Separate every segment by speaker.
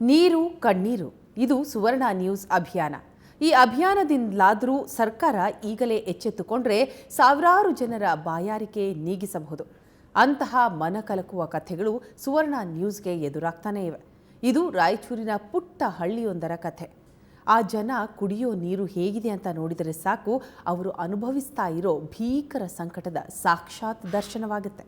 Speaker 1: ನೀರು ಕಣ್ಣೀರು ಇದು ಸುವರ್ಣ ನ್ಯೂಸ್ ಅಭಿಯಾನ. ಈ ಅಭಿಯಾನದಿಂದಲಾದರೂ ಸರ್ಕಾರ ಈಗಲೇ ಎಚ್ಚೆತ್ತುಕೊಂಡ್ರೆ ಸಾವಿರಾರು ಜನರ ಬಾಯಾರಿಕೆ ನೀಗಿಸಬಹುದು. ಅಂತಹ ಮನಕಲಕುವ ಕಥೆಗಳು ಸುವರ್ಣ ನ್ಯೂಸ್ಗೆ ಎದುರಾಗ್ತಾನೇ ಇವೆ. ಇದು ರಾಯಚೂರಿನ ಪುಟ್ಟ ಹಳ್ಳಿಯೊಂದರ ಕಥೆ. ಆ ಜನ ಕುಡಿಯೋ ನೀರು ಹೇಗಿದೆ ಅಂತ ನೋಡಿದರೆ ಸಾಕು, ಅವರು ಅನುಭವಿಸ್ತಾ ಇರೋ ಭೀಕರ ಸಂಕಟದ ಸಾಕ್ಷಾತ್ ದರ್ಶನವಾಗುತ್ತೆ.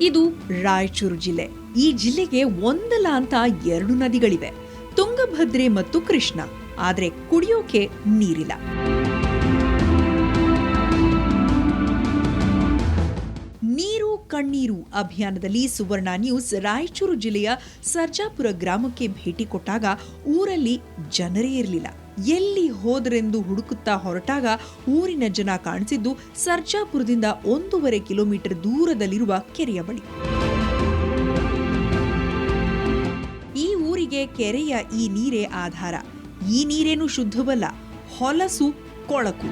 Speaker 2: ಇದು ರಾಯಚೂರು ಜಿಲ್ಲೆ. ಈ ಜಿಲ್ಲೆಗೆ ಒಂದಲ್ಲ ಅಂತ 2 ನದಿಗಳಿವೆ, ತುಂಗಭದ್ರೆ ಮತ್ತು ಕೃಷ್ಣ. ಆದ್ರೆ ಕುಡಿಯೋಕೆ ನೀರಿಲ್ಲ. ನೀರು ಕಣ್ಣೀರು ಅಭಿಯಾನದಲ್ಲಿ ಸುವರ್ಣ ನ್ಯೂಸ್ ರಾಯಚೂರು ಜಿಲ್ಲೆಯ ಸರ್ಜಾಪುರ ಗ್ರಾಮಕ್ಕೆ ಭೇಟಿ ಕೊಟ್ಟಾಗ ಊರಲ್ಲಿ ಜನರೇ ಇರಲಿಲ್ಲ. ಎಲ್ಲಿ ಹೋದರೆಂದು ಹುಡುಕುತ್ತಾ ಹೊರಟಾಗ ಊರಿನ ಜನ ಕಾಣಿಸಿದ್ದು ಸರ್ಜಾಪುರದಿಂದ 1.5 ಕಿಲೋಮೀಟರ್ ದೂರದಲ್ಲಿರುವ ಕೆರೆಯ ಬಳಿ. ಈ ಊರಿಗೆ ಕೆರೆಯ ಈ ನೀರೇ ಆಧಾರ. ಈ ನೀರೇನು ಶುದ್ಧವಲ್ಲ, ಹೊಲಸು, ಕೊಳಕು.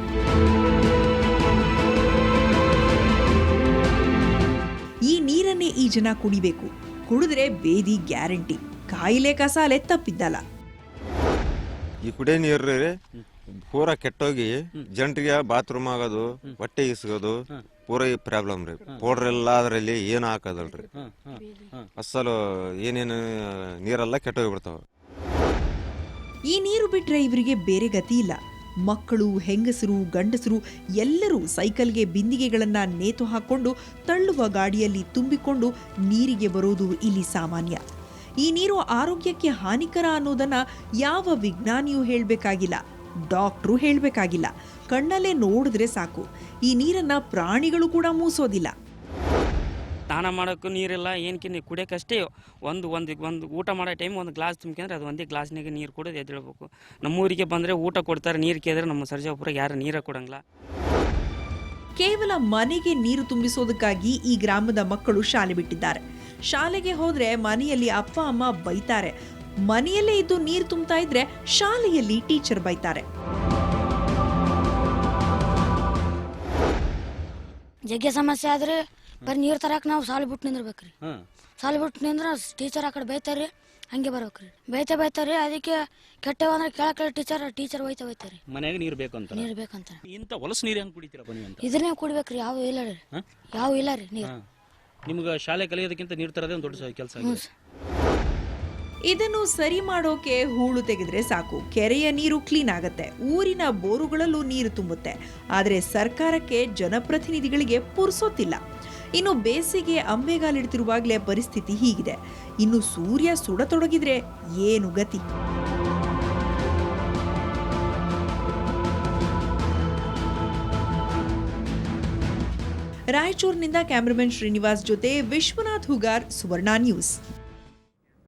Speaker 2: ಈ ನೀರನ್ನೇ ಈ ಜನ ಕುಡಿಬೇಕು. ಕುಡಿದ್ರೆ ಬೇದಿ ಗ್ಯಾರಂಟಿ, ಕಾಯಿಲೆ ಕಸಾಲೆ ತಪ್ಪಿದ್ದಲ್ಲ.
Speaker 3: ಈ ಕುಡಿಯೋ ನೀರು ಪೂರಾ ಕೆಟ್ಟೋಗಿ ಜನರಿಗೆ ಬಾತ್ರೂಮ್ ಆಗೋದು, ಹೊಟ್ಟೆ ಇಸ್ಗೋದು ಪೂರಾ ಪ್ರಾಬ್ಲಮ್ ರೀ. ಪೌಡ್ರ್ ಎಲ್ಲ ಅದರಲ್ಲಿ ಏನು ಹಾಕೋದಲ್ರಿ, ಅಸಲು ಏನೇನು ನೀರೆಲ್ಲ ಕೆಟ್ಟೋಗ್ಬಿಡ್ತಾವ.
Speaker 2: ಈ ನೀರು ಬಿಟ್ರೆ ಇವರಿಗೆ ಬೇರೆ ಗತಿ ಇಲ್ಲ. ಮಕ್ಕಳು, ಹೆಂಗಸರು, ಗಂಡಸರು ಎಲ್ಲರೂ ಸೈಕಲ್ಗೆ ಬಿಂದಿಗೆಗಳನ್ನ ನೇತು ಹಾಕೊಂಡು ತಳ್ಳುವ ಗಾಡಿಯಲ್ಲಿ ತುಂಬಿಕೊಂಡು ನೀರಿಗೆ ಬರೋದು ಇಲ್ಲಿ ಸಾಮಾನ್ಯ. ಈ ನೀರು ಆರೋಗ್ಯಕ್ಕೆ ಹಾನಿಕರ ಅನ್ನೋದನ್ನ ಯಾವ ವಿಜ್ಞಾನಿಯೂ ಹೇಳಬೇಕಾಗಿಲ್ಲ, ಡಾಕ್ಟ್ರು ಹೇಳಬೇಕಾಗಿಲ್ಲ. ಕಣ್ಣಲ್ಲೇ ನೋಡಿದ್ರೆ ಸಾಕು, ಈ ನೀರನ್ನ ಪ್ರಾಣಿಗಳು ಕೂಡ ಮೂಸೋದಿಲ್ಲ.
Speaker 4: ಸ್ನಾನ ಮಾಡೋಕ್ಕೂ ನೀರಿಲ್ಲ, ಏನಕ್ಕೆ ಕುಡಿಯೋಕ್ಕಷ್ಟೇ. ಒಂದು ಊಟ ಮಾಡೋ ಟೈಮ್ ಒಂದು ಗ್ಲಾಸ್ ತುಂಬಿಕೊಂಡ್ರೆ ಅದು ಒಂದೇ ಗ್ಲಾಸ್ನಾಗೆ ನೀರು ಕೊಡೋದು ಎದ್ದೇಳಬೇಕು. ನಮ್ಮೂರಿಗೆ ಬಂದರೆ ಊಟ ಕೊಡ್ತಾರೆ, ನೀರು ಕೇಳಿದ್ರೆ ನಮ್ಮ ಸರ್ಜಾಪುರ ಯಾರು ನೀರ ಕೊಡಂಗಿಲ್ಲ.
Speaker 2: ಕೇವಲ ಮನೆಗೆ ನೀರು ತುಂಬಿಸೋದಕ್ಕಾಗಿ ಈ ಗ್ರಾಮದ ಮಕ್ಕಳು ಶಾಲೆ ಬಿಟ್ಟಿದ್ದಾರೆ. ಶಾಲೆಗೆ ಹೋದ್ರೆ ಮನೆಯಲ್ಲಿ ಅಪ್ಪ ಅಮ್ಮ ಬೈತಾರೆ. ಮನೆಯಲ್ಲೇ ಇದ್ದು ನೀರು ತುಂಬ್ತಾ ಇದ್ರೆ ಶಾಲೆಯಲ್ಲಿ ಟೀಚರ್ ಬೈತಾರೆ.
Speaker 5: ಜಗ್ಗೆ ಸಮಸ್ಯೆ ಆದ್ರೆ ಬರೀ ನೀರು ತರಕ್ ನಾವು ಸಾಲು ಬಿಟ್ಟು ನಿಂದಿರ್ಬೇಕ್ರಿ. ಸಾಲು ಬಿಟ್ಟು ನಿಂದ್ರ ಟೀಚರ್ ಆ ಕಡೆ ಬೈತಾರ್ರಿ, ಹಂಗೆ ಬರ್ಬೇಕ್ರಿ. ಬೈತಾರ್ರಿ. ಅದಕ್ಕೆ ಕೆಟ್ಟವಂದ್ರೆ ಕೆಳ ಟೀಚರ್ ಬೈತಾರ್ರಿ.
Speaker 6: ಮನೆಯಾಗ ನೀರು ಬೇಕಂತ ಇಂತ ಹೊಲಸು ನೀರು ಹೆಂಗ್ ಕುಡಿತೀರಾ ಬನ್ನಿ ಅಂತ?
Speaker 5: ಇದನ್ನೇ ಕುಡಿಬೇಕ್ರಿ. ಯಾವ ಇಲ್ಲ ರೀ ನೀರು.
Speaker 6: ನಿಮ್ಗೆ ಶಾಲೆ ಕಲಿಯೋದಕ್ಕಿಂತ ನೀರು ತರದೇ ಒಂದು ದೊಡ್ಡ ಕೆಲಸ.
Speaker 2: ಇದನ್ನು ಸರಿ ಮಾಡೋಕೆ ಹೂಳು ತೆಗೆದ್ರೆ ಸಾಕು, ಕೆರೆಯ ನೀರು ಕ್ಲೀನ್ ಆಗತ್ತೆ, ಊರಿನ ಬೋರುಗಳಲ್ಲೂ ನೀರು ತುಂಬುತ್ತೆ. ಆದರೆ ಸರ್ಕಾರಕ್ಕೆ, ಜನಪ್ರತಿನಿಧಿಗಳಿಗೆ ಪುರ್ಸೊತ್ತಿಲ್ಲ. ಇನ್ನು ಬೇಸಿಗೆ ಅಂಬೆಗಾಲಿಡ್ತಿರುವಾಗಲೇ ಪರಿಸ್ಥಿತಿ ಹೀಗಿದೆ. ಇನ್ನು ಸೂರ್ಯ ಸುಡತೊಡಗಿದ್ರೆ ಏನು ಗತಿ? ರಾಯಚೂರಿನಿಂದ ಕ್ಯಾಮರಾಮನ್ ಶ್ರೀನಿವಾಸ್ ಜೊತೆ ವಿಶ್ವನಾಥ್ ಹುಗಾರ್, ಸುವರ್ಣ ನ್ಯೂಸ್.